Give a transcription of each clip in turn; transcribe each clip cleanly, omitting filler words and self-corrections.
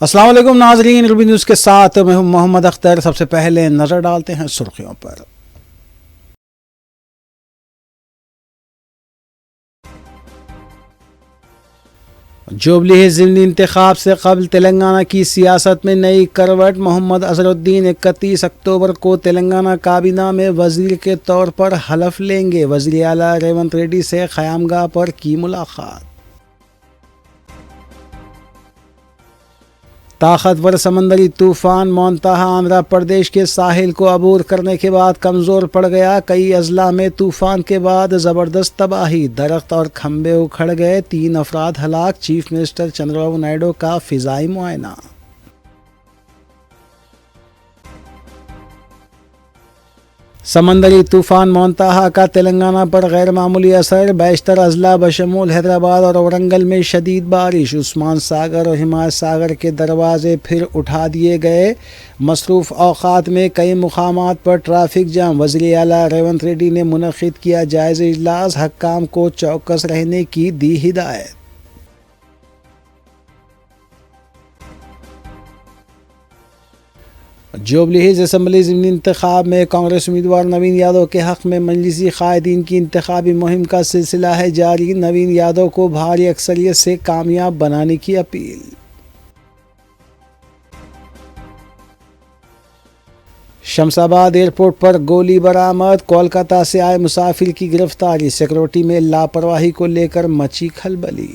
अस्सलाम वालेकुम नाज़रीन, रूबी न्यूज़ के साथ मैं हूं मोहम्मद अख्तर। सबसे पहले नजर डालते हैं सुर्खियों पर। जुबली हिल्स ज़िमनी इंतखाब से कबल तेलंगाना की सियासत में नई करवट। मोहम्मद अजहरुद्दीन 31 अक्टूबर को तेलंगाना काबीना में वजीर के तौर पर हलफ लेंगे। वज़ीर आला रेवंत रेड्डी से क़यामगाह पर की मुलाकात। ताकतवर समंदरी तूफान मोंताहा आंध्र प्रदेश के साहिल को अबूर करने के बाद कमज़ोर पड़ गया। कई अजला में तूफान के बाद ज़बरदस्त तबाही, दरख्त और खंबे उखड़ गए, 3 अफराद हलाक। चीफ मिनिस्टर चंद्रबाबू नायडू का फ़िज़ाई मुआयना। समंदरी तूफान मोंताहा का तेलंगाना पर गैर मामूली असर। बेशतर अजला बशमूल हैदराबाद और औरंगल में शदीद बारिश। उस्मान सागर और हिमायत सागर के दरवाजे फिर उठा दिए गए। मसरूफ़ औक़ात में कई मुक़ामात पर ट्रैफिक जाम। वज़ीर आला रेवंत रेड्डी ने मुनक़िद किया जायज़ा इजलास, हक्काम को चौकस रहने की दी हिदायत। जुबली हिल्स असम्बली ज़िमनी इंतखाब में कांग्रेस उम्मीदवार नवीन यादव के हक़ में मजलिसी क़ायदीन की इंतखाबी मुहिम का सिलसिला है जारी। नवीन यादव को भारी अक्सरियत से कामयाब बनाने की अपील। शमशाबाद एयरपोर्ट पर गोली बरामद। कोलकाता से आए मुसाफिर की गिरफ्तारी। सिक्योरिटी में लापरवाही को लेकर मची खलबली।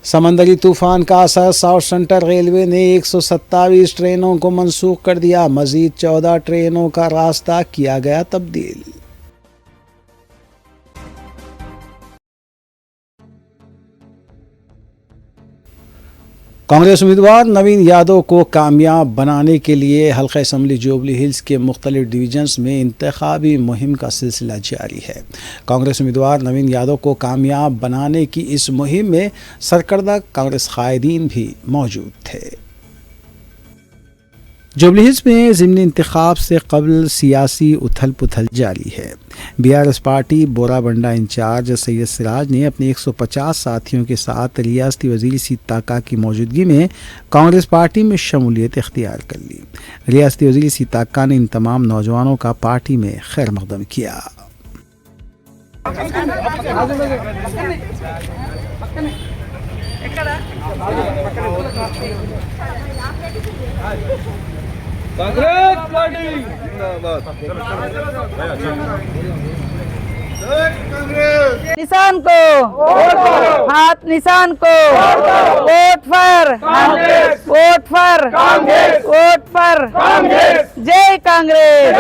समंदरी तूफान का असर। साउथ सेंट्रल रेलवे ने 127 ट्रेनों को मंसूख कर दिया। मजीद 14 ट्रेनों का रास्ता किया गया तब्दील। कांग्रेस उम्मीदवार नवीन यादव को कामयाब बनाने के लिए हल्का असम्बली जुबली हिल्स के मुख्तलिफ डिवीजन्स में इंतखाबी मुहिम का सिलसिला जारी है। कांग्रेस उम्मीदवार नवीन यादव को कामयाब बनाने की इस मुहिम में सरकर्दा कांग्रेस कायदीन भी मौजूद थे। जुबली हिल्स में ज़िमनी इंतखाब से कबल सियासी उथल पुथल जारी है। BRS party Borabanda in charge Syed Siraj ने अपने 150 साथियों के साथ रियासती वज़ीर सीताका की मौजूदगी में कांग्रेस पार्टी में शमूलियत इख्तियार कर ली। रियासती वज़ीर सीताका ने इन तमाम नौजवानों का पार्टी में खैर मकदम किया। कांग्रेस पार्टी जिंदाबाद। निशान को हाथ, निशान को वोट पर, वोट पर, वोट पर, जय कांग्रेस।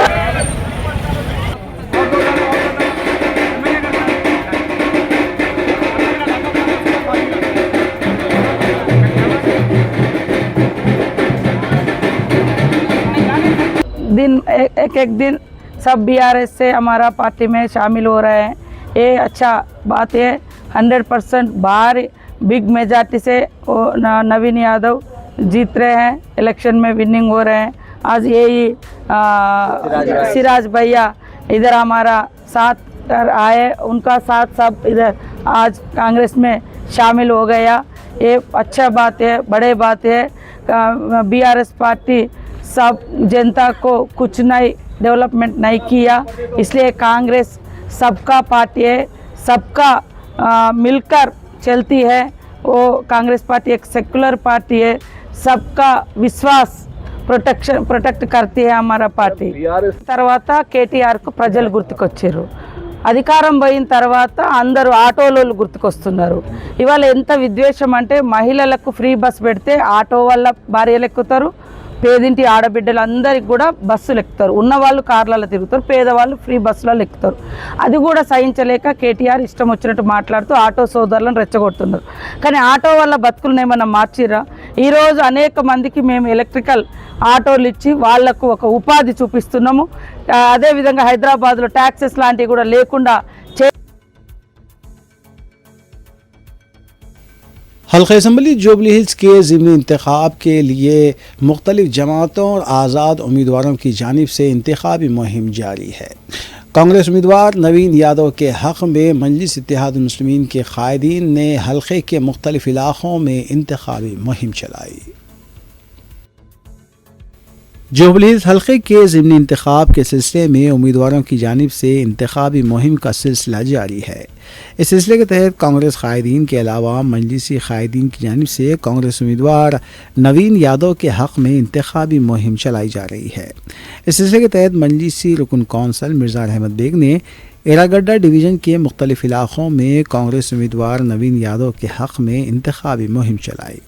एक दिन सब BRS से हमारा पार्टी में शामिल हो रहे हैं। ये अच्छा बात है। 100% बाहर बिग मेजॉरिटी से नवीन यादव जीत रहे हैं, इलेक्शन में विनिंग हो रहे हैं। आज यही सिराज भैया इधर हमारा साथ आए, उनका साथ सब इधर आज कांग्रेस में शामिल हो गया। ये अच्छा बात है, बड़े बात है। BRS पार्टी सब जनता को कुछ नहीं डेवलपमेंट नहीं किया, इसलिए कांग्रेस सबका पार्टी है, सबका मिलकर चलती है। वो कांग्रेस पार्टी एक सेक्युलर पार्टी है, सबका विश्वास ప్రొటెక్ట్ करती है हमारा పార్టీ। తర్వాత KTR కు ప్రజలు గుర్తుకొచ్చారు। అధికారం పోయిన తర్వాత అందరూ ఆటోలు గుర్తుకొస్తున్నారు। ఇవాళ ఎంత విద్వేషం అంటే మహిళలకు ఫ్రీ బస్ పెడితే ఆటో వల్ల భార్యలు ఎక్కుతారు, పేదింటి ఆడబిడ్డలు అందరికి కూడా బస్సులు ఎక్కుతారు। ఉన్నవాళ్ళు కార్లలో తిరుగుతారు, పేదవాళ్ళు ఫ్రీ బస్సులలో ఎక్కుతారు। అది కూడా సహించలేక కేటీఆర్ ఇష్టం వచ్చినట్టు మాట్లాడుతూ ఆటో సోదరులను రెచ్చగొడుతున్నారు। కానీ ఆటో వల్ల బతుకులను ఏమన్నా మార్చిరా? ఈరోజు అనేక మందికి మేము ఎలక్ట్రికల్ ఆటోలు ఇచ్చి వాళ్లకు ఒక ఉపాధి చూపిస్తున్నాము। అదేవిధంగా హైదరాబాద్లో ట్యాక్సెస్ లాంటివి కూడా లేకుండా हल्का असम्बली जुबली हिल्स के ज़िमनी इंतखाब के लिए मुख्तलिफ जमातों और आज़ाद उम्मीदवारों की जानिब से इंतखाबी मुहिम जारी है। कांग्रेस उम्मीदवार नवीन यादव के हक़ में मजलिस इत्तेहादुल मुस्लिमीन के कायदीन ने हल्के के मुख्तलिफ इलाक़ों में इंतखाबी मुहिम चलाई। जुबलीहिल्स हल्के के ज़िमनी इंतखाब के सिलसिले में उम्मीदवारों की जानिब से इंतखाबी मुहिम का सिलसिला जारी है। इस सिलसिले के तहत कांग्रेस कायदीन के अलावा मजलिसी कायदीन की जानिब से कांग्रेस उम्मीदवार नवीन यादव के हक़ में इंतखाबी मुहिम चलाई जा रही है। इस सिलसिले के तहत मजलिसी रुकन कौंसल मिर्ज़ा अहमद बेग ने एरागड्डा डिवीज़न के मुख्तलिफ इलाक़ों में कांग्रेस उम्मीदवार नवीन यादव के हक़ में इंतखाबी मुहिम चलाई।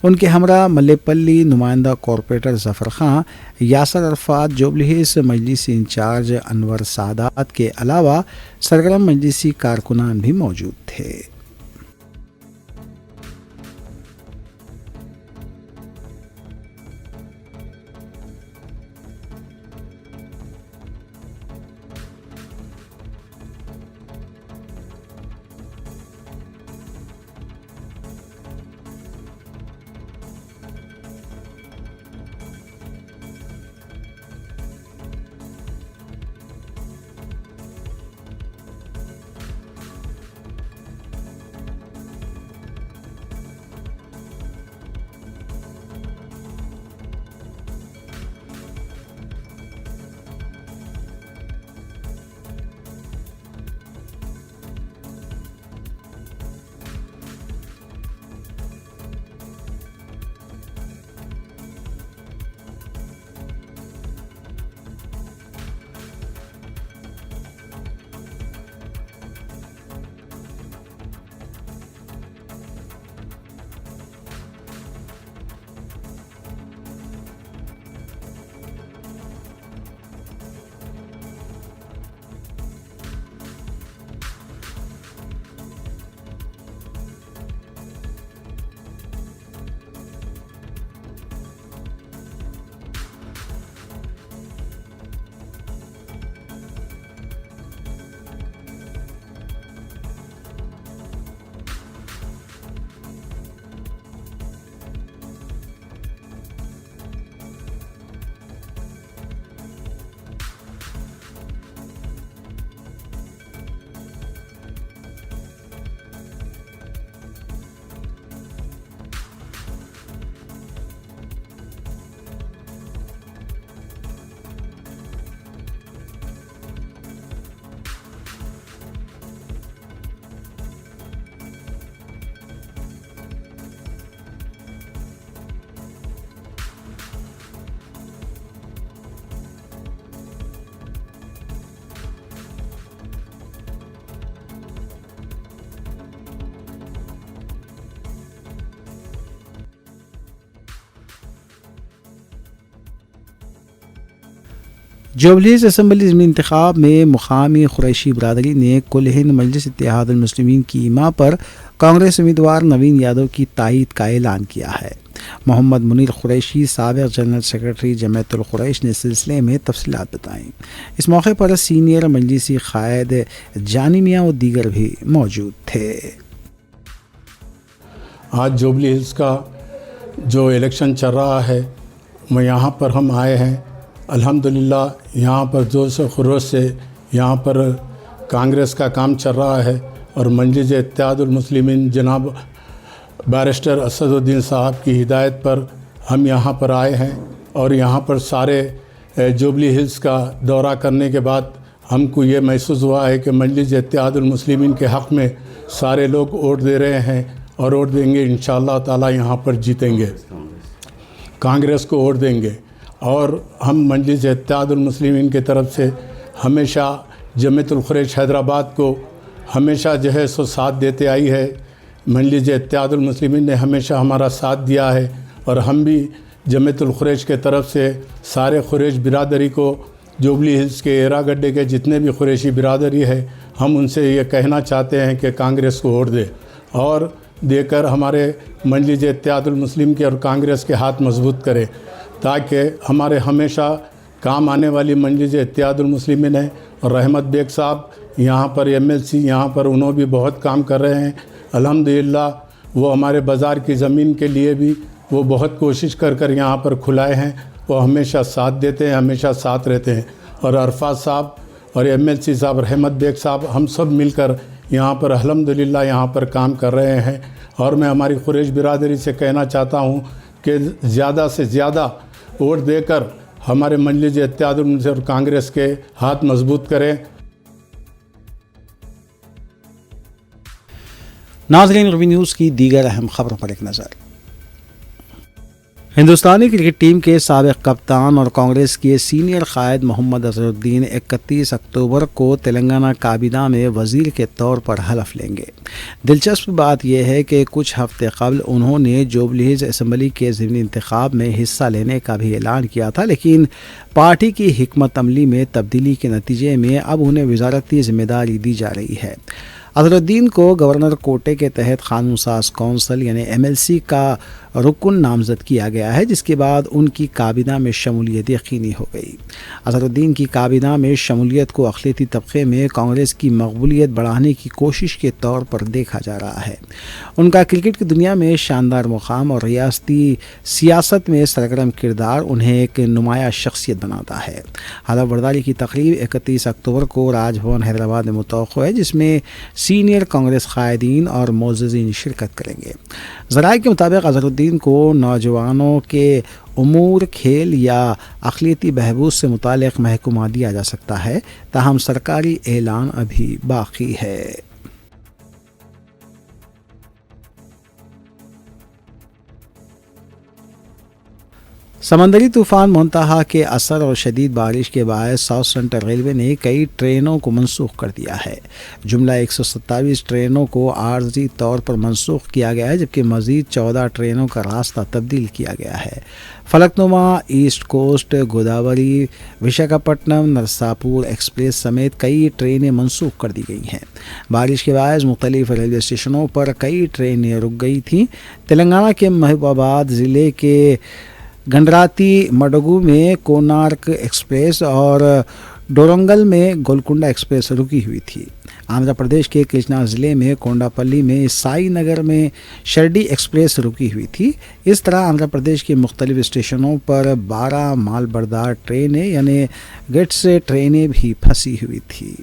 उनके हमरा मल्लेपल्ली नुमाइंदा कॉरपोरेटर ज़फ़र खां, यासर अरफात, जुबलीहिल्स मजलिसी इंचार्ज अनवर सादात के अलावा सरगर्म मजलिसी कारकुनान भी मौजूद थे। जुबलीहिल्स असम्बली ज़िमनी इंतखाब में मुकामी कुरैशी बरादरी ने कुल हिंद मजलिस इत्तेहादुल मुस्लिमीन की इमा पर कांग्रेस उम्मीदवार नवीन यादव की तायीद का ऐलान किया है। मोहम्मद मुनीर कुरैशी साबिक़ जनरल सेक्रेटरी जमायतुल कुरैश ने सिलसिले में तफसीलात बताईं। इस मौके पर सीनियर मजलिसी कायद जानी मियाँ और दीगर भी मौजूद थे। आज जुबलीहिल्स का जो इलेक्शन चल रहा है वो यहाँ पर हम आए हैं। अल्हम्दुलिल्लाह यहाँ पर जोश व खरोश से यहाँ पर कांग्रेस का काम चल रहा है और मजलिस इत्तेहादुल मुस्लिमीन जनाब बैरिस्टर असदुद्दीन साहब की हिदायत पर हम यहाँ पर आए हैं और यहाँ पर सारे जुबलीहिल्स का दौरा करने के बाद हमको ये महसूस हुआ है कि मजलिस इत्तेहादुल मुस्लिमीन के हक़ में सारे लोग वोट दे रहे हैं और वोट देंगे। इंशाअल्लाह ताला यहाँ पर जीतेंगे, कांग्रेस को वोट देंगे। और हम मजलिस इत्तेहादुल मुस्लिमीन की तरफ से हमेशा जमायतुल कुरैश हैदराबाद को हमेशा जो है सो साथ देते आई है। मजलिस इत्तेहादुल मुस्लिमीन ने हमेशा हमारा साथ दिया है और हम भी जमायतुल कुरैश के तरफ से सारे कुरैश बिरादरी को, जुबलीहिल्स के एरागड्डे के जितने भी कुरैशी बिरादरी है, हम उनसे ये कहना चाहते हैं कि कांग्रेस को वोट दे और देकर हमारे मजलिस इत्तेहादुल मुस्लिम के और कांग्रेस के हाथ मजबूत करें, ताकि हमारे हमेशा काम आने वाली मजलिस इत्तेहादुल मुस्लिमीन है। और रहमत बेग साहब यहाँ पर MLC यहाँ पर उन्होंने भी बहुत काम कर रहे हैं। अल्हम्दुलिल्लाह वो हमारे बाज़ार की ज़मीन के लिए भी वो बहुत कोशिश कर यहाँ पर खुलाए हैं। वो हमेशा साथ देते हैं, हमेशा साथ रहते हैं। और अरफात साहब और MLC साहब रहमत बेग साहब, हम सब मिलकर यहाँ पर अल्हम्दुलिल्लाह यहाँ पर काम कर रहे हैं। और मैं हमारी कुरैश बिरादरी से कहना चाहता हूँ कि ज़्यादा से ज़्यादा वोट देकर हमारे मजलिस इत्तेहाद और कांग्रेस के हाथ मजबूत करें। नाज़रीन, रवी न्यूज़ की दीगर अहम खबरों पर एक नज़र। हिंदुस्तानी क्रिकेट टीम के साबिक़ कप्तान और कांग्रेस के सीनियर कायद मोहम्मद अजहरुद्दीन 31 अक्टूबर को तेलंगाना काबीना में वज़ीर के तौर पर हलफ लेंगे। दिलचस्प बात यह है कि कुछ हफ्ते कबल उन्होंने जुबलीहिल्स असम्बली के ज़िमनी इंतखाब में हिस्सा लेने का भी ऐलान किया था, लेकिन पार्टी की हिकमत अमली में तब्दीली के नतीजे में अब उन्हें वज़ारती ज़िम्मेदारी दी जा रही है। अजहरुद्दीन को गवर्नर कोटे के तहत कानून साज कौंसिल यानी MLC का रुकन नामजद किया गया है, जिसके बाद उनकी काबीना में शमूलियत यकीनी हो गई। अजहरुद्दीन की काबीना में शमूलियत को अक़लियती तबक़े में कांग्रेस की मकबूलियत बढ़ाने की कोशिश के तौर पर देखा जा रहा है। उनका क्रिकेट की दुनिया में शानदार मुकाम और रियासती सियासत में सरगर्म किरदार उन्हें एक नुमाया शख्सियत बनाता है। हलफ बर्दारी की तकरीब 31 अक्टूबर को राजभवन हैदराबाद में मुतवक्को है, जिसमें सीनियर कांग्रेस कायदीन और मोअज़्ज़िज़ीन शिरकत करेंगे। ज़राए के मुताबिक अजहरुद्दीन को नौजवानों के उमूर, खेल या अक़लियती बहबूद से मुताल्लिक़ महकमा दिया जा सकता है, ताहम सरकारी ऐलान अभी बाकी है। समंदरी तूफ़ान मुंतहा के असर और शदीद बारिश के बायस साउथ सेंट्रल रेलवे ने कई ट्रेनों को मनसूख कर दिया है। जुमला 127 ट्रेनों को आर्जी तौर पर मनसूख किया गया है, जबकि मज़ीद 14 ट्रेनों का रास्ता तब्दील किया गया है। Falaknuma, East Coast, Godavari, Visakhapatnam, Narsapur express समेत कई ट्रेनें मनसूख कर दी गई हैं। बारिश के बायस मुख्तलिफ रेलवे स्टेशनों पर कई ट्रेनें रुक गई थीं। तेलंगाना के महबूबाबाद ज़िले के गंडराती मडगू में कोनार्क एक्सप्रेस और डोरंगल में गोलकुंडा एक्सप्रेस रुकी हुई थी। आंध्र प्रदेश के कृष्णा ज़िले में कोंडापल्ली में साई नगर में शिरडी एक्सप्रेस रुकी हुई थी। इस तरह आंध्र प्रदेश के मुख्तलिफ स्टेशनों पर 12 मालबरदार ट्रेनें यानी गेट्स ट्रेनें भी फंसी हुई थी।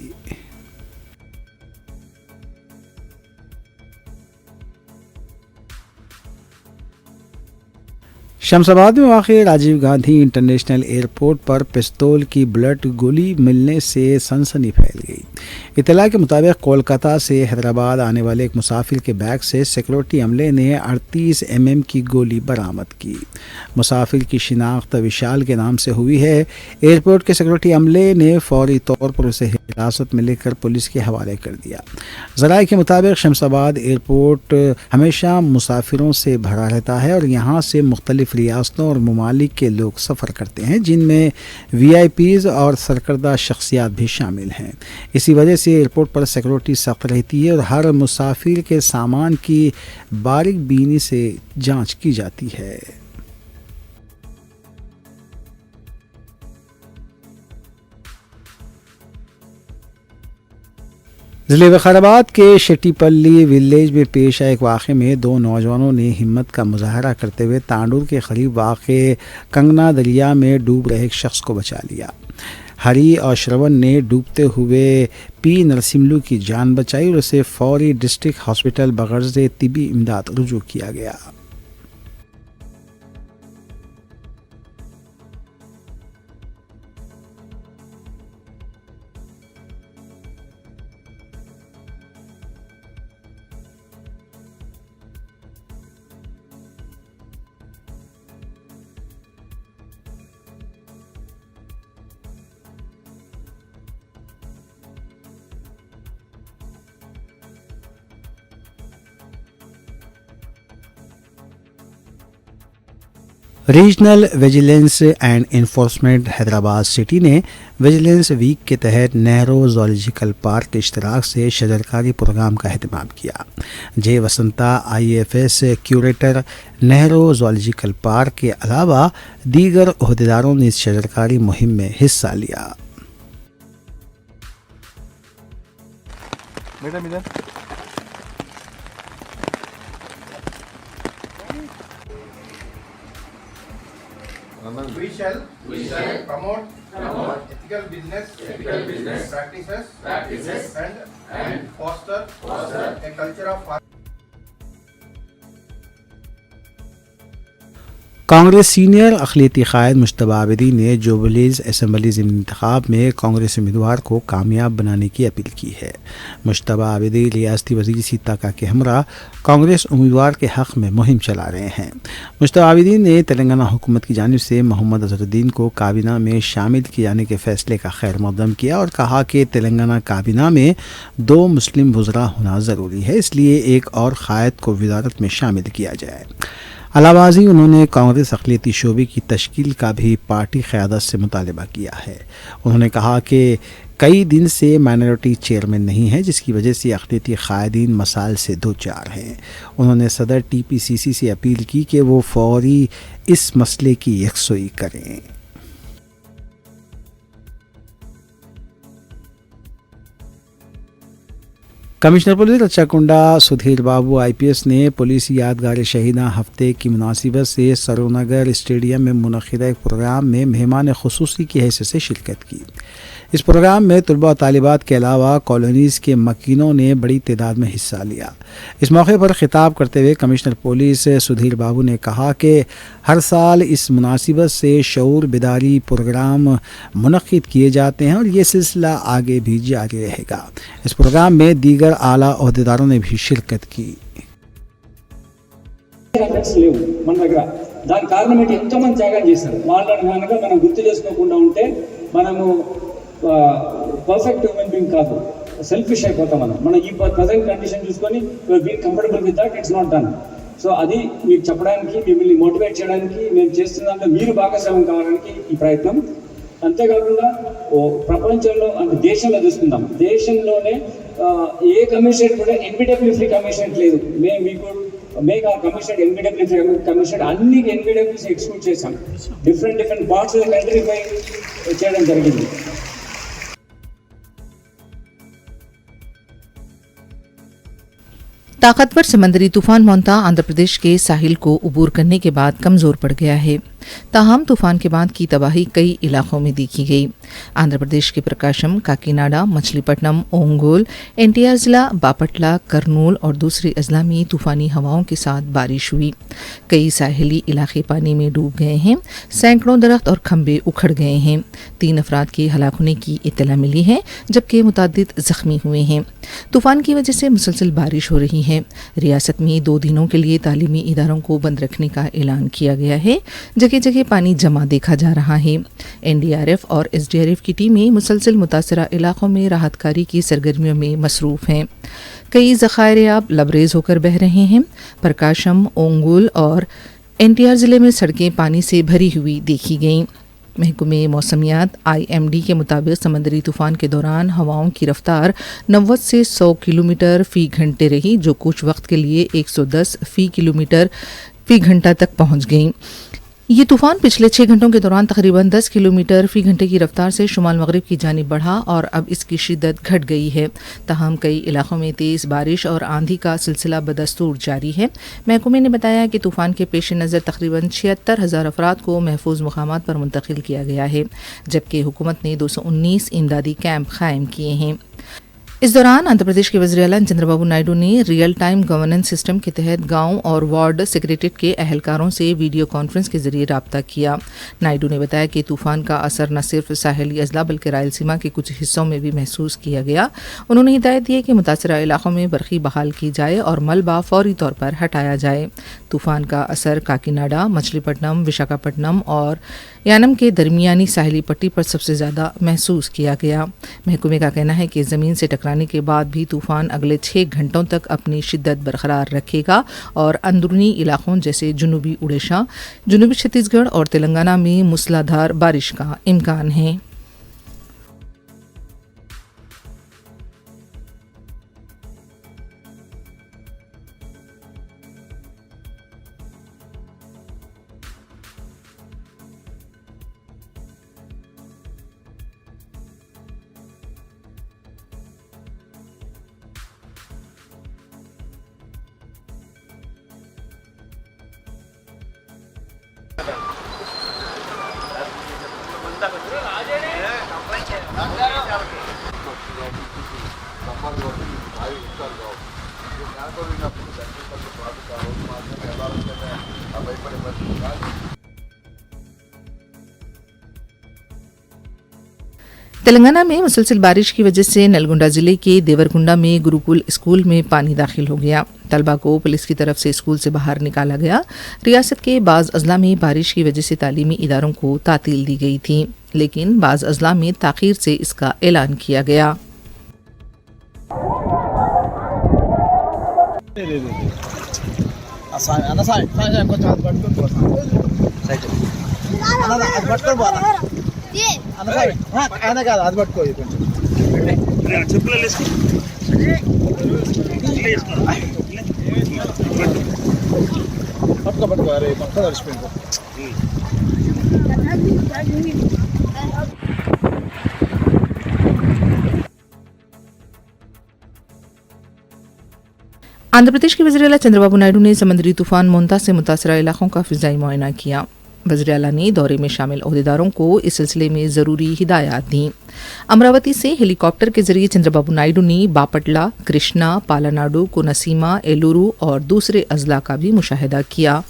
शमशाबाद में वाक़ राजीव गांधी इंटरनेशनल एयरपोर्ट पर पिस्तौल की बुलेट गोली मिलने से सनसनी फैल गई। इत्तला के मुताबिक कोलकाता से हैदराबाद आने वाले एक मुसाफिर के बैग से सिक्योरिटी अमले ने 38 mm की गोली बरामद की। मुसाफिर की शिनाख्त विशाल के नाम से हुई है। एयरपोर्ट के सिक्योरिटी अमले ने फौरी तौर पर उसे हिरासत में लेकर पुलिस के हवाले कर दिया। ज़राए के मुताबिक शमशाबाद एयरपोर्ट हमेशा मुसाफिरों से भरा रहता है और यहाँ से मुख्तलिफ रियासतों और ममालिक के लोग सफ़र करते हैं, जिनमें VIPs और सरकर्दा शख्सियात भी शामिल हैं। इसी वजह से एयरपोर्ट पर सिक्योरिटी सख्त रहती है और हर मुसाफिर के सामान की बारीक बीनी से जांच की जाती है। ज़िले वखाराबाद के शेट्टीपल्ली विलेज में पेश आए एक वाक़े में 2 नौजवानों ने हिम्मत का मुजाहरा करते हुए तांडूर के करीब वाक़े कंगना दरिया में डूब रहे एक शख्स को बचा लिया। हरी और श्रवण ने डूबते हुए P नरसिम्लू की जान बचाई और उसे फौरी डिस्ट्रिक्ट हॉस्पिटल बगर्ज़ तिबी इमदाद रुजू किया गया। Regional vigilance and enforcement Hyderabad city ने विजिलेंस वीक के तहत नेहरू ज़ूलॉजिकल पार्क के इश्तराक से शजरकारी प्रोग्राम का अहतमाम किया। जे Vasanta IAFS curator Nehru zoological park के अलावा दीगर ओहदेदारों ने इस शजरकारी मुहिम में हिस्सा लिया। We shall promote ethical business practices and foster a culture of Congress senior अक़लियती क़ायद मुश्तबा आबिदीन ने जुबलीज़ असम्बली ज़िमनी इंतख़ाब में कांग्रेस उम्मीदवार को कामयाब बनाने की अपील की है। मुश्तबा आबिदीन रियासती वज़ीर सीताका के हमरा कांग्रेस उम्मीदवार के हक़ में मुहिम चला रहे हैं। मुश्तबा आबिदीन ने तेलंगाना हुकूमत की जानिब से मोहम्मद अज़हरुद्दीन को काबीना में शामिल किए जाने के फ़ैसले का खैर मक़दम किया और कहा कि तेलंगाना काबीना में 2 मुस्लिम वज़रा होना ज़रूरी है, इसलिए एक और क़ायद को वज़ारत में शामिल किया जाए। अलावाजी उन्होंने कांग्रेस अक़लियती शोबे की तश्कील का भी पार्टी क़यादत से मुतालबा किया है। उन्होंने कहा कि कई दिन से माइनॉरिटी चेयरमैन नहीं है, जिसकी वजह से अक़लियती क़ायदीन मसाइल से दो चार हैं। उन्होंने सदर TPCC से अपील की कि वो फ़ौरी इस मसले की यकसुई करें। कमिश्नर पुलिस रच्चाकुंडा सुधीर बाबू IPS ने पुलिस यादगार शहीदा हफ्ते की मुनासिबत से सरोनगर स्टेडियम में मुनक़िदा एक प्रोग्राम में मेहमान ख़ुसूसी की हैसियत से शिरकत की। इस प्रोग्राम में तलबा और तालिबात के अलावा कॉलोनीज़ के मकीनों ने बड़ी तादाद में हिस्सा लिया। इस मौके पर ख़िताब करते हुए कमिश्नर पुलिस सुधीर बाबू ने कहा कि हर साल इस मुनासिबत से शऊर बेदारी प्रोग्राम मुनक़्क़िद किए जाते हैं और ये सिलसिला आगे भी जारी रहेगा। इस प्रोग्राम में दीगर आला ओहदेदारों ने भी शिरकत की। మన దగ్గర దాని కారణం ఏంటి, ఎంతో మంది త్యాగం చేశారు. వాళ్ళని కనుక మనం గుర్తు చేసుకోకుండా ఉంటే మనము పర్ఫెక్ట్ హ్యూమన్ బీయింగ్ కాదు, సెల్ఫిష్ అయిపోతాం. మన ఈ ప్రజెంట్ కండిషన్ చూసుకొని be comfortable with that, it's not done. So అది మీకు చెప్పడానికి, మిమ్మల్ని మోటివేట్ చేయడానికి, మేము చేస్తున్న దాంట్లో మీరు భాగస్వామ్యం కావడానికి ఈ ప్రయత్నం. అంతేకాకుండా ప్రపంచంలో అంటే దేశంలో చూసుకుందాం, దేశంలోనే ఏ కమిషనరేట్ కూడా NBW ఫ్రీ కమిషనరేట్ లేదు. మేము మీకు మేక్ ఆ కమిషనరేట్ NBW ఫ్రీ కమిషనరేట్ అన్ని NBWs ఎక్స్క్లూడ్ చేశాం. Different parts of the country పై చేయడం జరిగింది. ताकतवर समंदरी तूफान मोंता आंध्र प्रदेश के साहिल को उबूर करने के बाद कमज़ोर पड़ गया है। ताहम तूफान के बाद की तबाही कई इलाकों में देखी गई। आंध्र प्रदेश के प्रकाशम, काकीनाडा, मछलीपट्टनम, ओंगोल, NTR जिला, बापटला, करनूल और दूसरे अजला में तूफानी हवाओं के साथ बारिश हुई। कई साहिली इलाके पानी में डूब गए हैं। सैकड़ों दरख्त और खंबे उखड़ गए हैं। 3 अफराद के हलाक होने की इत्तला मिली है, जबकि मुतादिद जख्मी हुए हैं। तूफान की वजह से मुसलसल बारिश हो रही है। रियासत में 2 दिनों के लिए तालीमी इदारों को बंद रखने का ऐलान किया गया है। जगह जगह पानी जमा देखा जा रहा है। NDRF और SDRF की टीमें मुसलसल मुतासरा इलाकों में राहत कारी की सरगर्मियों में मसरूफ़ हैं। कई ज़खायर अब लबरेज होकर बह रहे हैं। प्रकाशम, ओंगुल और NTR ज़िले में सड़कें पानी से भरी हुई देखी गईं। महकमे मौसमियात IMD के मुताबिक समंदरी तूफ़ान के दौरान हवाओं की रफ्तार 90 से 100 किलोमीटर फ़ी घंटे रही, जो कुछ वक्त के लिए 110 फ़ी किलोमीटर फ़ी घंटा तक पहुँच गई। ये तूफ़ान पिछले 6 घंटों के दौरान तकरीबन 10 किलोमीटर फ़ी घंटे की रफ्तार से शुमाल मगरिब की जानिब बढ़ा और अब इसकी शिद्दत घट गई है। तहम कई इलाकों में तेज़ बारिश और आंधी का सिलसिला बदस्तूर जारी है। महकमे ने बताया कि तूफ़ान के पेश नज़र तकरीबन 76,000 अफराद को महफूज मकामात पर मुंतकिल किया गया है, जबकि हुकूमत ने 219 इमदादी कैंप कायम किए हैं। इस दौरान आंध्र प्रदेश के वज़ीर आला चंद्रबाबू नायडू ने रियल टाइम गवर्नेंस सिस्टम के तहत गांव और वार्ड सेक्रेटरीट के अहलकारों से वीडियो कॉन्फ्रेंस के जरिए रब्ता किया। नायडू ने बताया कि तूफ़ान का असर न सिर्फ साहिली अजला बल्कि रायलसीमा के कुछ हिस्सों में भी महसूस किया गया। उन्होंने हिदायत दी कि मुतासरा इलाकों में बरक़ी बहाल की जाए और मलबा फौरी तौर पर हटाया जाए। तूफ़ान का असर काकीनाडा, मछलीपट्टनम, विशाखापट्टनम और यानम के दरमियानी साहिली पट्टी पर सबसे ज़्यादा महसूस किया गया। महकमे का कहना है कि ज़मीन से टकराने के बाद भी तूफ़ान अगले 6 घंटों तक अपनी शिद्दत बरकरार रखेगा और अंदरूनी इलाकों जैसे जनूबी उड़ीसा, जनूबी छत्तीसगढ़ और तेलंगाना में मूसलाधार बारिश का इम्कान है। तेलंगाना में मुसलसल बारिश की वजह से नलगुंडा जिले के देवरकुंडा में गुरुकुल स्कूल में पानी दाखिल हो गया। तलबा को पुलिस की तरफ से स्कूल से बाहर निकाला गया। रियासत के बाज़ अजला में बारिश की वजह से तालीमी इदारों को तातील दी गई थी, लेकिन बाज़ अजला में ताखीर से इसका ऐलान किया गया। आंध्र प्रदेश के वज़ीर-ए-आला चंद्रबाबू नायडू ने समंदरी तूफान मोंता से मुतासरा इलाकों का फिजाई मुआयना किया। वज़ीर-ए-आला ने दौरे में शामिल ओहदेदारों को इस सिलसिले में ज़रूरी हिदायत दी। अमरावती से हेलीकॉप्टर के जरिए चंद्रबाबू नायडू ने बापटला, कृष्णा, पालानाडु, कोनसीमा, एलुरु और दूसरे अजला का भी मुशाहिदा किया।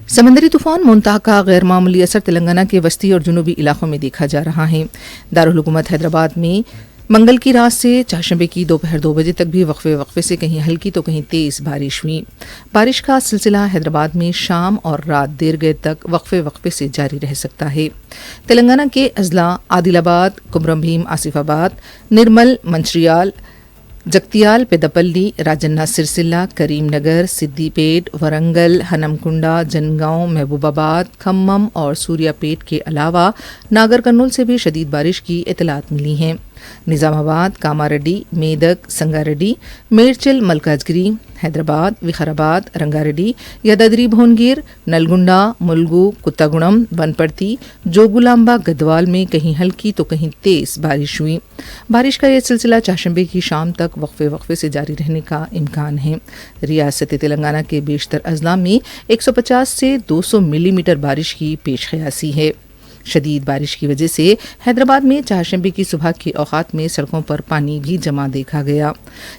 समंदरी तूफान मोंता का गैर मामूली असर तेलंगाना के वस्ती और जुनूबी इलाकों में देखा जा रहा है। दारुल हुकूमत हैदराबाद में मंगल की रात से चारशंबे की दोपहर 2 बजे तक भी वक्फे से कहीं हल्की तो कहीं तेज बारिश हुई। बारिश का सिलसिला हैदराबाद में शाम और रात देर गए तक वक्फे से जारी रह सकता है। तेलंगाना के अजला आदिलाबाद, कुमरम भीम, आसिफाबाद, निर्मल, मंचिर्याल, जगतियाल, पेदपल्ली, राजन्ना सिरसिल्ला, करीमनगर, सिद्दीपेट, वरंगल, हनमकुंडा, जनगांव, महबूबाबाद, खम्मम और सूर्यापेट के अलावा नागर कर्नूल से भी शदीद बारिश की इतलात मिली हैं। निजामाबाद, कामारेड्डी, मेदक, संगारेड्डी, मेडचल, मलकाजगिरी, हैदराबाद, विकाराबाद, रंगारेड्डी, यादाद्री भुवनगिर, नलगुंडा, मुलगू, कुत्तागुड़म, वनपर्ती, जोगुलांबा, गदवाल में कहीं हल्की तो कहीं तेज बारिश हुई। बारिश का यह सिलसिला चारशंबे की शाम तक वक्फे से जारी रहने का इम्कान है। रियासत तेलंगाना के बेशतर अजला में 150 से 200 मिलीमीटर बारिश की पेशकयासी है। शदीद बारिश की वजह से हैदराबाद में चारशंबे की सुबह के औकात में सड़कों पर पानी भी जमा देखा गया।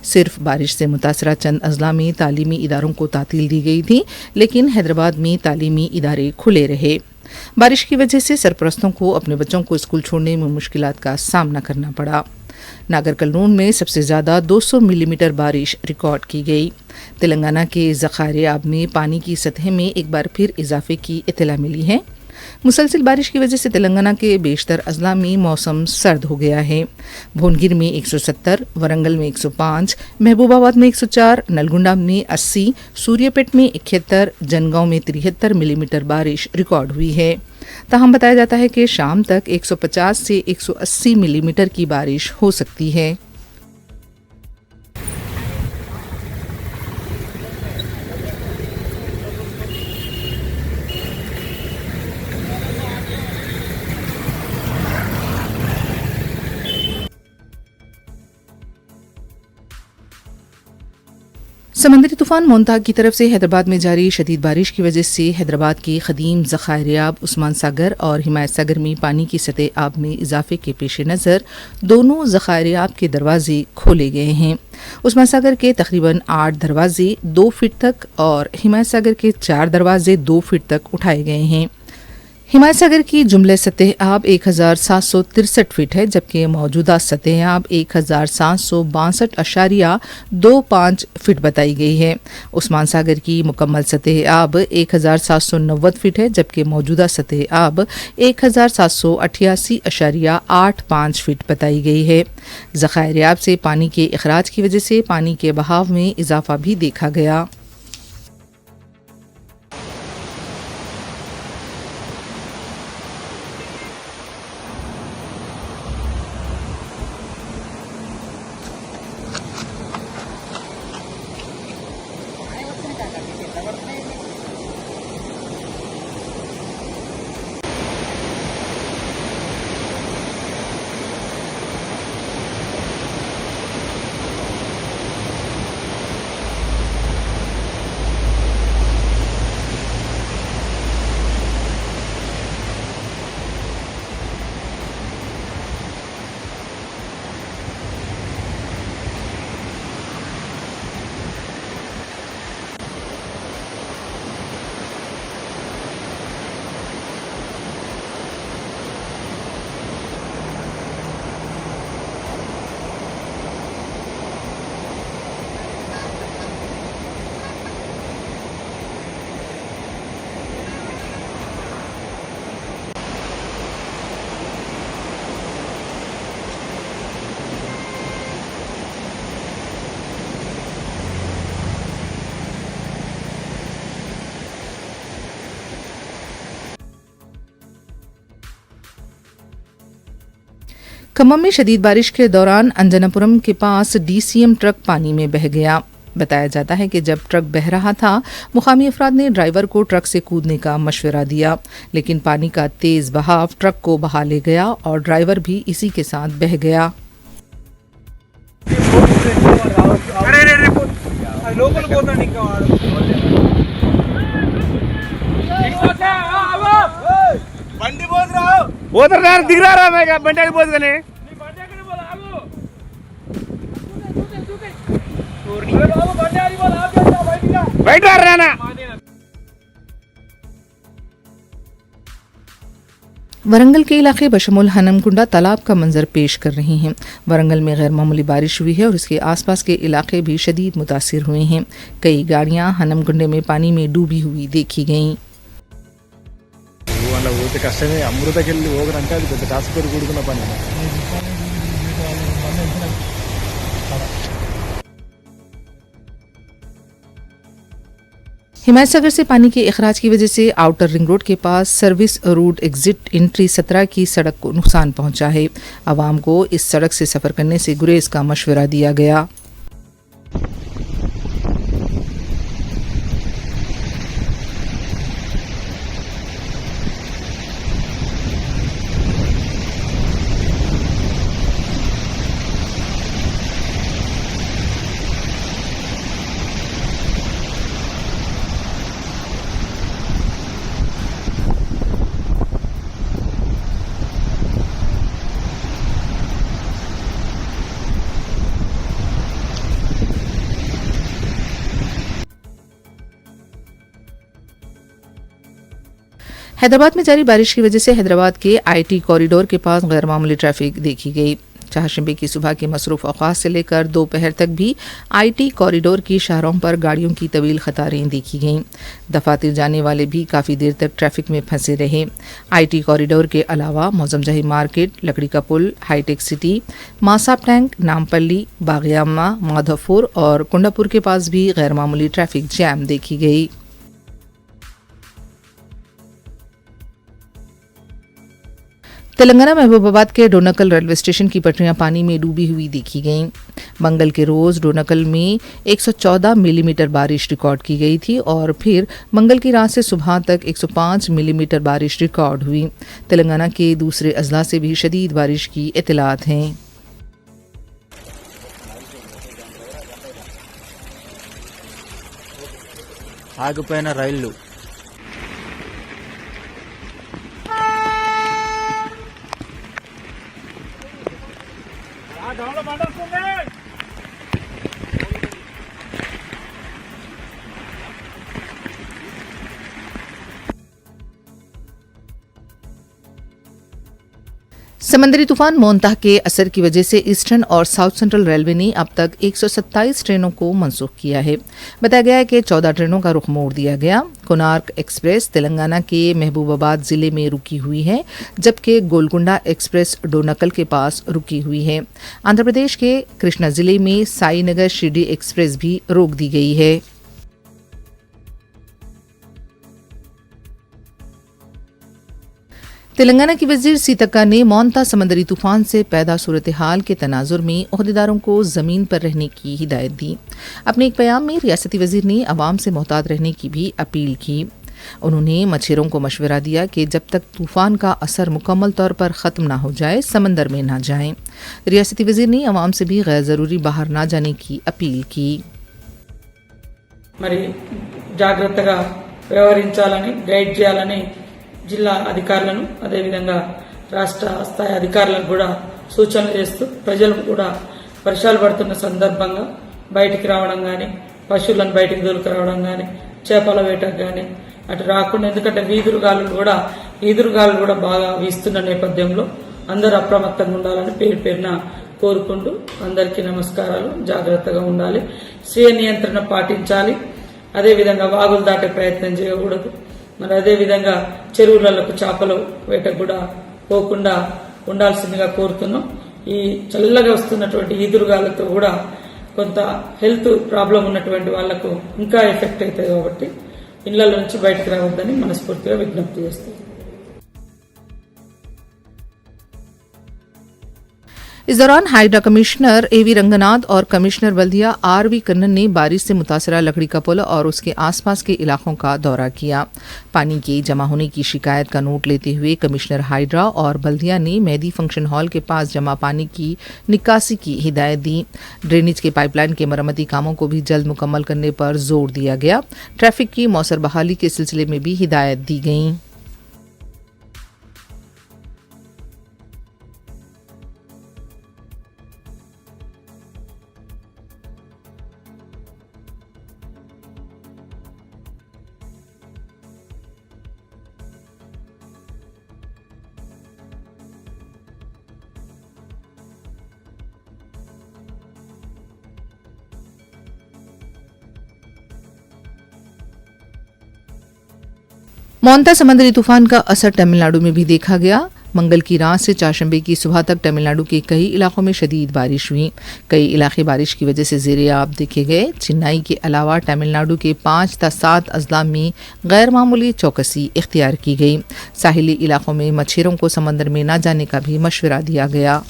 सिर्फ बारिश से मुतासरा चंद अजला में तालीमी इदारों को तातील दी गई थी, लेकिन हैदराबाद में तालीमी इदारे खुले रहे। बारिश की वजह से सरपरस्तों को अपने बच्चों को स्कूल छोड़ने में मुश्किलात का सामना करना पड़ा। नागर कर्नूल में सबसे ज़्यादा 200 मिलीमीटर बारिश रिकॉर्ड की गई। तेलंगाना के ज़खायर आब में पानी की सतह में एक बार फिर इजाफे की इत्तला मिली है। मुसलसल बारिश की वजह से तेलंगाना के बेशतर अजला में मौसम सर्द हो गया है। भुवनगिर में 170, वरंगल में 105, महबूबाबाद में 104, नलगुंडा में 80, सूर्यापेट में 71, जनगांव में 73 मिलीमीटर बारिश रिकॉर्ड हुई है। ताहम बताया जाता है कि शाम तक 150 से 180 मिलीमीटर की बारिश हो सकती है। समंदरी तूफान मोंता की तरफ से हैदराबाद में जारी शदीद बारिश की वजह से हैदराबाद के खदीम ज़खायर आब उस्मान सागर और हिमायत सागर में पानी की सतह आब में इजाफे के पेश नज़र दोनों ज़खायर आब के दरवाजे खोले गए हैं। उस्मान सागर के तकरीबन 8 दरवाजे 2 फीट तक और हिमायत सागर के 4 दरवाजे 2 फीट तक उठाए गए हैं। हिमायत सागर की जुमले सतह आब 1763 फीट है, जबकि मौजूदा सतह आब 1762.25 फीट बताई गई है। उस्मान सागर की मुकम्मल सतह आब 1790 फीट है, जबकि मौजूदा सतह आब 1788.85 फीट बताई गई है। ज़खायर आब से पानी के अखराज की वजह से पानी के बहाव में इजाफा भी देखा गया। खम्मम में शदीद बारिश के दौरान अंजनापुरम के पास डीसीएम ट्रक पानी में बह गया। बताया जाता है कि जब ट्रक बह रहा था, मुकामी अफराद ने ड्राइवर को ट्रक से कूदने का मशवरा दिया, लेकिन पानी का तेज बहाव ट्रक को बहा ले गया और ड्राइवर भी इसी के साथ बह गया। वरंगल के इलाके बशमुल हनमकुंडा तालाब का मंजर पेश कर रहे हैं। वरंगल में गैर मामूली बारिश हुई है और इसके आसपास के इलाके भी शदीद मुतासिर हुए हैं। कई गाड़ियां हनमकुंडे में पानी में डूबी हुई देखी गईं। కష్టమే అమృతకెళ్ళి పోగరంటే అది పెద్ద టాస్క్ తో కూడుకున్న పని. हिमायत सागर से पानी के अखराज की वजह से आउटर रिंग रोड के पास सर्विस रूट एग्जिट एंट्री 17 की सड़क को नुकसान पहुंचा है। आवाम को इस सड़क से सफर करने से गुरेज का मशवरा दिया गया। हैदराबाद में जारी बारिश की वजह से हैदराबाद के आईटी कॉरिडोर के पास गैर मामूली ट्रैफिक देखी गई। चारशंबे की सुबह के मसरूफ औकात से लेकर दोपहर तक भी आईटी कॉरिडोर की शाहरों पर गाड़ियों की तवील कतारें देखी गईं। दफातर जाने वाले भी काफ़ी देर तक ट्रैफिक में फंसे रहे। आईटी कॉरिडोर के अलावा मौजमजही market, Lakdi ka Pul, hitech city, Masab tank, Nampally, बागियामा, माधवपुर और कुंडापुर के पास भी गैर मामूली ट्रैफिक जैम देखी गई। तेलंगाना महबूबाबाद के डोनाकल रेलवे स्टेशन की पटरियां पानी में डूबी हुई देखी गईं। मंगल के रोज डोनाकल में 114 मिलीमीटर बारिश रिकॉर्ड की गई थी और फिर मंगल की रात से सुबह तक 105 मिलीमीटर बारिश रिकॉर्ड हुई। तेलंगाना के दूसरे अजला से भी शदीद बारिश की इत्तलात हैं। ఆగిపోయిన రైళ్లు समंदरी तूफान मोंता के असर की वजह से ईस्टर्न और साउथ सेंट्रल रेलवे ने अब तक 127 ट्रेनों को मनसूख किया है। बताया गया है कि 14 ट्रेनों का रुख मोड़ दिया गया। कोनार्क एक्सप्रेस तेलंगाना के महबूबाबाद जिले में रुकी हुई है, जबकि गोलकुंडा एक्सप्रेस डोनाकल के पास रुकी हुई है। आंध्र प्रदेश के कृष्णा जिले में साईनगर शिरडी एक्सप्रेस भी रोक दी गई है। तेलंगाना की वजीर सीतक्का ने मोंता समंदरी तूफान से पैदा सूरत हाल के तनाजुर में ओहदेदारों को जमीन पर रहने की हिदायत दी। अपने एक बयान में रियासती वजीर ने अवाम से मोहतात रहने की भी अपील की। उन्होंने मछेरों को मशवरा दिया कि जब तक तूफान का असर मुकम्मल तौर पर ख़त्म ना हो जाए समंदर में ना जाएं। रियासती वजीर ने अवाम से भी गैर ज़रूरी बाहर ना जाने की अपील की। మరి జాగ్రత్తగా వ్యవహరించాలని గైడ్ చేయాలని జిల్లా అధికారులను అదేవిధంగా రాష్ట్ర స్థాయి అధికారులకు కూడా సూచనలు చేస్తూ ప్రజలు కూడా వర్షాలు పడుతున్న సందర్భంగా బయటికి రావడం కానీ, పశువులను బయటికి దొరకరావడం కానీ, చేపల వేటకు కానీ అటు రాకుండా, ఎందుకంటే ఈదురుగాలు కూడా బాగా వీస్తున్న నేపథ్యంలో అందరూ అప్రమత్తంగా ఉండాలని పేరున కోరుకుంటూ అందరికీ నమస్కారాలు. జాగ్రత్తగా ఉండాలి, స్వీయ నియంత్రణ పాటించాలి. అదేవిధంగా వాగులు దాటే ప్రయత్నం చేయకూడదు. మరి అదేవిధంగా చెరువులకు చేపల వేటకు కూడా పోకుండా ఉండాల్సిందిగా కోరుతున్నాం. ఈ చల్లగా వస్తున్నటువంటి ఈదురుగాలతో కూడా కొంత హెల్త్ ప్రాబ్లం ఉన్నటువంటి వాళ్లకు ఇంకా ఎఫెక్ట్ అవుతుంది కాబట్టి ఇళ్ల నుంచి బయటకు రావద్దని మనస్ఫూర్తిగా విజ్ఞప్తి చేస్తాం. इस दौरान हाइड्रा कमिश्नर एवी रंगनाथ और कमिश्नर बल्दिया आरवी कन्नन ने बारिश से मुतासरा लकड़ी का पुल और उसके आसपास के इलाकों का दौरा किया। पानी के जमा होने की शिकायत का नोट लेते हुए कमिश्नर हाइड्रा और बल्दिया ने मेहदी फंक्शन हॉल के पास जमा पानी की निकासी की हिदायत दी। ड्रेनेज के पाइपलाइन के मरम्मती कामों को भी जल्द मुकम्मल करने पर जोर दिया गया। ट्रैफिक की मौसर बहाली के सिलसिले में भी हिदायत दी गई। मोंता समुद्री तूफान का असर तमिलनाडु में भी देखा गया। मंगल की रात से चारशंबे की सुबह तक तमिलनाडु के कई इलाकों में शदीद बारिश हुई। कई इलाके बारिश की वजह से ज़ेरे-आब देखे गए। चेन्नई के अलावा तमिलनाडु के 5 से 7 अजला में गैर मामूली चौकसी इख्तियार की गई। साहिली इलाकों में मच्छरों को समंदर में न जाने का भी मशवरा दिया गया।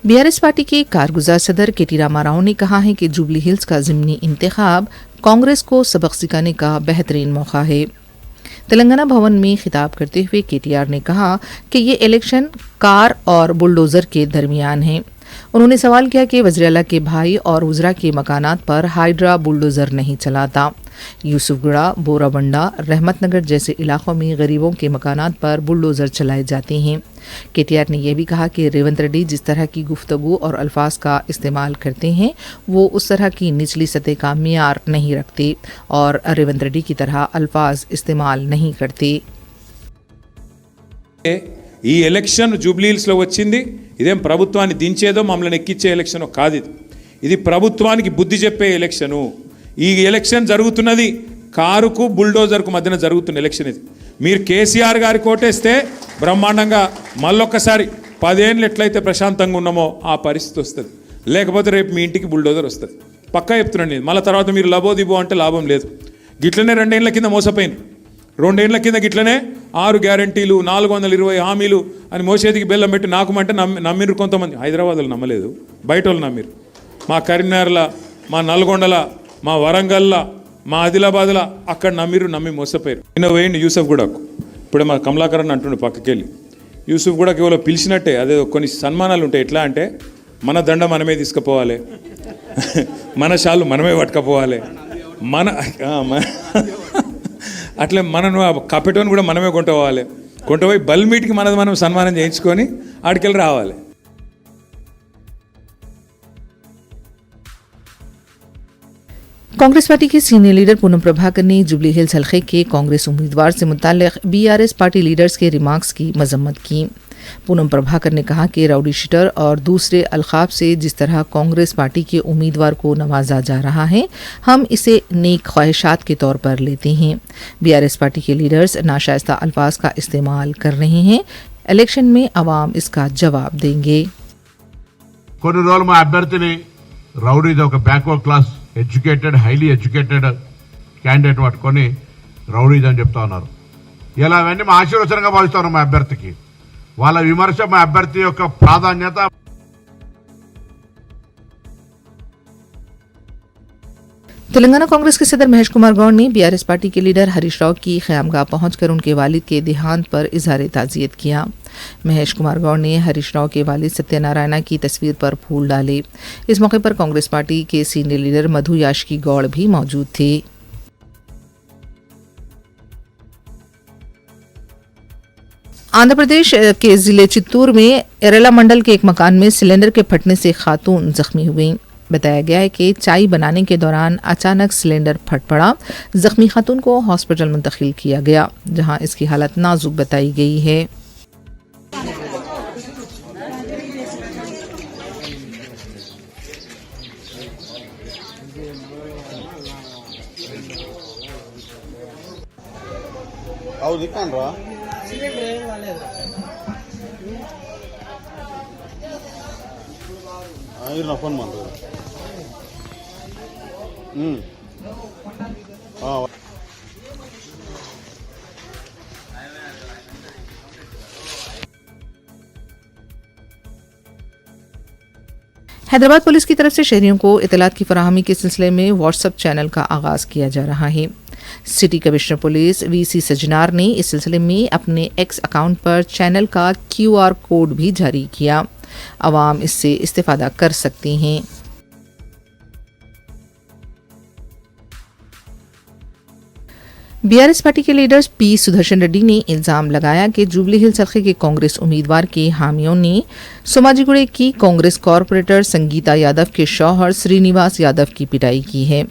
बीआरएस पार्टी के कारगुजार सदर केटी रामाराव ने कहा है कि जुबली हिल्स का ज़िमनी इंतखाब कांग्रेस को सबक सिखाने का बेहतरीन मौका है। तेलंगाना भवन में खिताब करते हुए केटीआर ने कहा कि ये इलेक्शन कार और बुलडोजर के दरमियान है। उन्होंने सवाल किया कि वज़ीर-ए-आला के भाई और वज़रा के मकानात पर हाइड्रा बुलडोजर नहीं चलाता। यूसुफगढ़ा, बोराबंडा, रहमतनगर जैसे इलाकों में गरीबों के मकानात पर बुलडोजर चलाए जाते हैं। केटीआर ने यह भी कहा कि रेवंत रेड्डी जिस तरह की गुफ्तगू और अल्फाज का इस्तेमाल करते हैं वो उस तरह की निचली सतह का मियार नहीं रखते और रेवंत रेड्डी की तरह अल्फाज इस्तेमाल नहीं करते। ఈ ఎలక్షన్ జూబ్లీహిల్స్లో వచ్చింది ఇదేం ప్రభుత్వాన్ని దించేదో మమ్మల్ని ఎక్కించే ఎలక్షన్ కాదు ఇది ప్రభుత్వానికి బుద్ధి చెప్పే ఎలక్షను ఈ ఎలక్షన్ జరుగుతున్నది కారుకు బుల్డోజర్కు మధ్యన జరుగుతున్న ఎలక్షన్ ఇది మీరు కేసీఆర్ గారి కోటేస్తే బ్రహ్మాండంగా మళ్ళొక్కసారి 10 ఏళ్ళు ఎట్లయితే ప్రశాంతంగా ఉన్నామో ఆ పరిస్థితి వస్తుంది లేకపోతే రేపు మీ ఇంటికి బుల్డోజర్ వస్తుంది పక్కా చెప్తున్నాను నేను మళ్ళీ తర్వాత మీరు లబోదిబో అంటే లాభం లేదు గిట్లనే 2 ఏళ్ల కింద మోసపోయింది 2 ఏళ్ల కింద గిట్లనే 6 గ్యారంటీలు 420 హామీలు అని మోసేదికి బెల్లం పెట్టి నాకుమంటే నమ్మిరు కొంతమంది హైదరాబాద్లో నమ్మలేదు బయట వాళ్ళు నమ్మిరు మా కరీంనగర్ల మా నల్గొండల మా వరంగల్ల మా ఆదిలాబాద్ల అక్కడ నమ్మి మోసపోయారు నిన్న వేయండి యూసఫ్గూడకు ఇప్పుడే మా కమలాకరన్ అంటుండే పక్కకెళ్ళి యూసఫ్గూడకి ఎవరో పిలిచినట్టే అదే కొన్ని సన్మానాలు ఉంటాయి ఎట్లా అంటే మన దండ మనమే తీసుకుపోవాలి మన షాలు మనమే పట్టుకపోవాలి మన అట్లే మనను కపెటోని కూడా మనమే కొంటపోయి బల్మీట్కి మనం సన్మానం చేయించుకొని ఆడికెళ్ళి రావాలి। कांग्रेस पार्टी के सीनियर लीडर पूनम प्रभाकर ने जुबली हिल्स हल्के के कांग्रेस उम्मीदवार से मुताल्लिक बीआरएस पार्टी लीडर्स के रिमार्क्स की मजम्मत की। पूनम प्रभाकर ने कहा कि राउडी शीटर और दूसरे अलखाब से जिस तरह कांग्रेस पार्टी के उम्मीदवार को नवाजा जा रहा है हम इसे नेक ख्वाहिशात के तौर पर लेते हैं। बीआरएस पार्टी के लीडर्स नाशाइस्ता अल्फाज का इस्तेमाल कर रहे हैं। इलेक्शन में अवाम इसका जवाब देंगे। కొన్ని రోజులు మా అభ్యర్థిని రౌడీది ఒక backward class educated highly educated candidate పట్టుకొని రౌడీది అని చెప్తా ఉన్నారు। ఇలా అవన్నీ మా ఆశీర్వచనంగా భావిస్తాను మా అభ్యర్థికి వాళ్ళ విమర్శ మా అభ్యర్థి యొక్క ప్రాధాన్యత। तेलंगाना कांग्रेस के सदर महेश कुमार गौड़ ने बीआरएस पार्टी के लीडर हरीश राव की क़यामगाह पहुंचकर उनके वालिद के देहांत पर इजहार ताज़ियत किया। महेश कुमार गौड़ ने हरीश राव के वालिद सत्यनारायण की तस्वीर पर फूल डाले। इस मौके पर कांग्रेस पार्टी के सीनियर लीडर मधु याशकी गौड़ भी मौजूद थे। आंध्र प्रदेश के जिले चित्तूर में एरेला मंडल के एक मकान में सिलेंडर के फटने से खातून जख्मी हुई। बताया गया है कि चाय बनाने के दौरान अचानक सिलेंडर फट पड़ा। जख्मी खातून को हॉस्पिटल मुंतकिल किया गया, जहां इसकी हालत नाजुक बताई गई है। ಫೋನ್ ಮಾಡ್ರಿ. हैदराबाद पुलिस की तरफ से शहरियों को इतलात की फराहमी के सिलसिले में व्हाट्सएप चैनल का आगाज किया जा रहा है। City commissioner police VC Sajjanar ने इस सिलसिले में अपने एक्स अकाउंट पर चैनल का QR कोड भी जारी किया। अवाम इससे इस्तेफादा कर सकते हैं। बीआरएस पार्टी के लीडर पी सुदर्शन रेड्डी ने इल्जाम लगाया कि जुबली हिल्स हल्के के कांग्रेस उम्मीदवार के हामियों ने सोमाजीगुड़े की कांग्रेस कॉरपोरेटर संगीता यादव के शौहर श्रीनिवास यादव की पिटाई की है।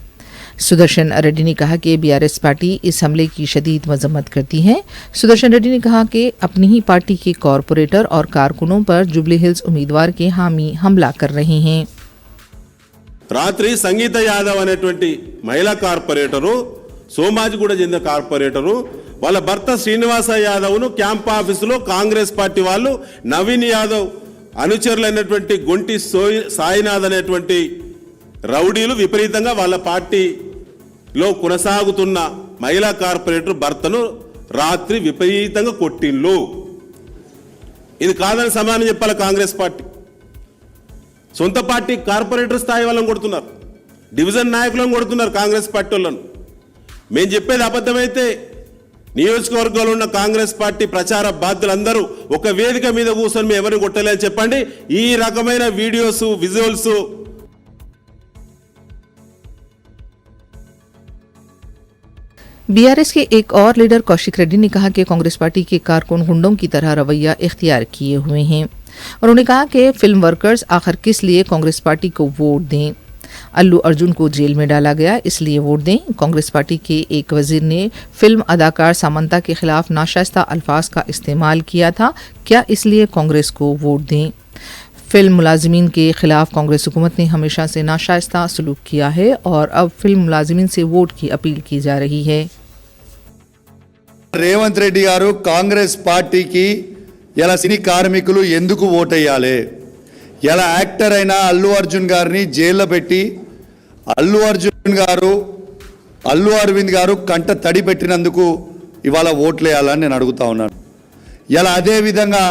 सुदर्शन रेड्डी ने कहा कि बीआरएस पार्टी इस हमले की शदीद मजम्मत करती है। सुदर्शन रेड्डी ने कहा कि अपनी ही पार्टी के कॉरपोरेटर और कारकुनों पर जुबली हिल्स उम्मीदवार के हामी हमला कर रहे हैं। రాత్రి సంగీత యాదవ్ అనేటువంటి మహిళా కార్పొరేటరు సోమాజిగూడ చెందిన కార్పొరేటరు వాళ్ళ భర్త శ్రీనివాస యాదవ్ను క్యాంప్ ఆఫీసులో కాంగ్రెస్ పార్టీ వాళ్ళు నవీన్ యాదవ్ అనుచరులైనటువంటి గొంటి సాయినాథ్ అనేటువంటి రౌడీలు విపరీతంగా వాళ్ళ పార్టీలో కొనసాగుతున్న మహిళా కార్పొరేటర్ భర్తను రాత్రి విపరీతంగా కొట్టిండ్లు. ఇది కాదని సమానం చెప్పాలి. కాంగ్రెస్ పార్టీ సొంత పార్టీ కార్పొరేటర్ స్థాయి వాళ్ళని కొడుతున్నారు, డివిజన్ నాయకులను కొడుతున్నారు కాంగ్రెస్ పార్టీ వాళ్ళను. మేము చెప్పేది అబద్ధమైతే నియోజకవర్గంలో ఉన్న కాంగ్రెస్ పార్టీ ప్రచార బాధ్యులందరూ ఒక వేదిక మీద కూర్చొని మేము ఎవరిని కొట్టలేదని చెప్పండి. ఈ రకమైన వీడియోస్ విజువల్స్ बीआरएस के एक और लीडर कौशिक रेड्डी ने कहा कि कांग्रेस पार्टी के कारकुन गुंडों की तरह रवैया इख्तियार किए हुए हैं और उन्होंने कहा कि फिल्म वर्कर्स आखिर किस लिए कांग्रेस पार्टी को वोट दें। अल्लू अर्जुन को जेल में डाला गया, इसलिए वोट दें। कांग्रेस पार्टी के एक वजीर ने फिल्म अदाकार सामंता के खिलाफ नाशाइस्ता अल्फाज का इस्तेमाल किया था, क्या इसलिए कांग्रेस को वोट दें। फिल्म मुलाजिमीन के खिलाफ कांग्रेस हुकूमत ने हमेशा से नाशाइस्ता सलूक किया है और अब फिल्म मुलाजिमीन से वोट की अपील की जा रही है। రేవంత్ రెడ్డి గారు కాంగ్రెస్ పార్టీకి ఇలా సినీ కార్మికులు ఎందుకు ఓటేయాలి? ఇలా యాక్టర్ అయిన అల్లు అర్జున్ గారిని జైల్లో పెట్టి అల్లు అర్జున్ గారు అల్లు అరవింద్ గారు కంట తడి పెట్టినందుకు ఇవాళ ఓట్లేయాలని నేను అడుగుతా ఉన్నాను. ఇలా అదే విధంగా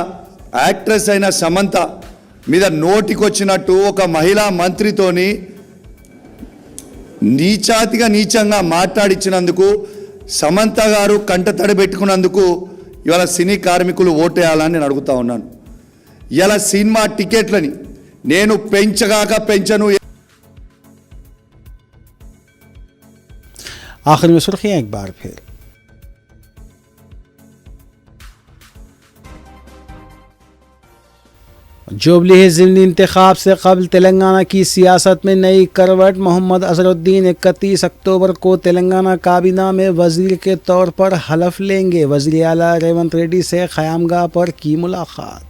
యాక్ట్రెస్ అయిన సమంత మీద నోటికొచ్చినట్టు ఒక మహిళా మంత్రితోని నీచంగా మాట్లాడించినందుకు సమంత గారు కంట తడి పెట్టుకున్నందుకు ఇవాళ సినీ కార్మికులు ఓటేయాలని నేను అడుగుతా ఉన్నాను. ఇలా సినిమా టికెట్లని నేను పెంచను. आखिर में सुर्खियां एक बार फिर। जुबली हिल्स ज़िमनी इंतखाब से कबल तेलंगाना की सियासत में नई करवट। मोहम्मद अजहरुद्दीन 31 अक्टूबर को तेलंगाना काबीना में वजीर के तौर पर हलफ लेंगे। वज़ीर आला रेवंत रेड्डी से क़यामगाह पर की मुलाकात।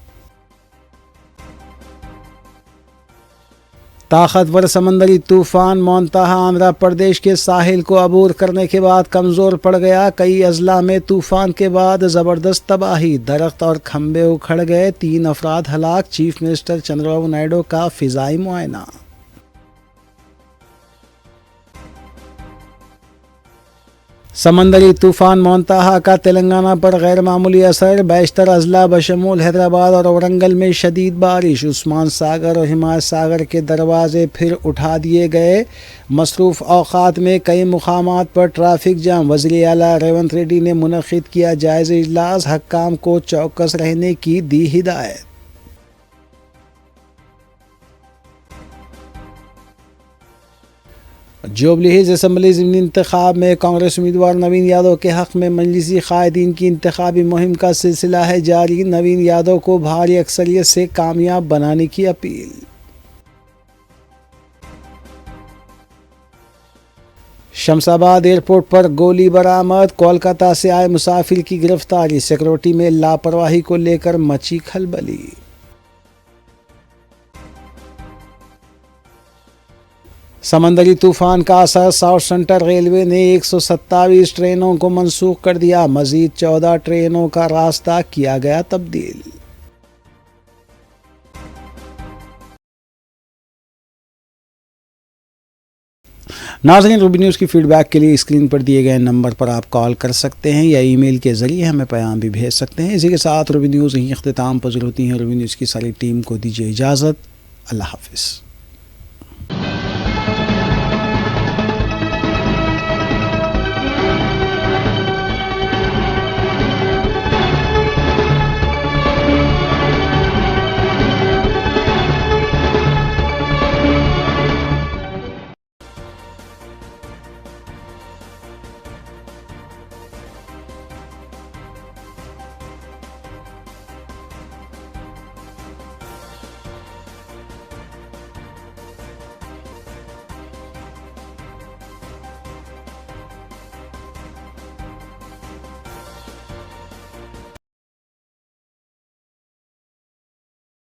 ताकतवर समंदरी तूफान मोंताहा आंध्र प्रदेश के साहिल को अबूर करने के बाद कमज़ोर पड़ गया। कई अजला में तूफान के बाद ज़बरदस्त तबाही, दरख्त और खंबे उखड़ गए, 3 अफराद हलाक। चीफ मिनिस्टर चंद्रबाबू नायडू का फ़िज़ाई मुआयना। समंदरी तूफान मोंताहा का तेलंगाना पर गैर मामूली असर। बैशतर अजला बशमूल हैदराबाद और औरंगल में शदीद बारिश। उस्मान सागर और हिमायत सागर के दरवाजे फिर उठा दिए गए। मसरूफ़ औक़ात में कई मुक़ामात पर ट्रैफिक जाम। वज़ीर आला रेवंत रेड्डी ने मुनक़िद किया जायज़ा इजलास, हक्काम को चौकस रहने की दी हिदायत। जुबली हिल्स असम्बली ज़िमनी इंतखाब में कांग्रेस उम्मीदवार नवीन यादव के हक़ में मजलिसी कायदीन की इंतखाबी मुहिम का सिलसिला है जारी। नवीन यादव को भारी अक्सरियत से कामयाब बनाने की अपील। शमशाबाद एयरपोर्ट पर गोली बरामद। कोलकाता से आए मुसाफिर की गिरफ्तारी। सिक्योरिटी में लापरवाही को लेकर मची खलबली। समंदरी तूफान का असर। साउथ सेंट्रल रेलवे ने 127 ट्रेनों को मंसूख कर दिया। मजीद 14 ट्रेनों का रास्ता किया गया तब्दील। नाज़रीन, रूबी न्यूज़ की फीडबैक के लिए स्क्रीन पर दिए गए नंबर पर आप कॉल कर सकते हैं या ईमेल के ज़रिए हमें पैगाम भी भेज सकते हैं। इसी के साथ रूबी न्यूज़ यहीं अख्तिताम पज़ीर होती है। रूबी न्यूज़ की सारी टीम को दीजिए इजाज़त। अल्लाह हाफ़िज़।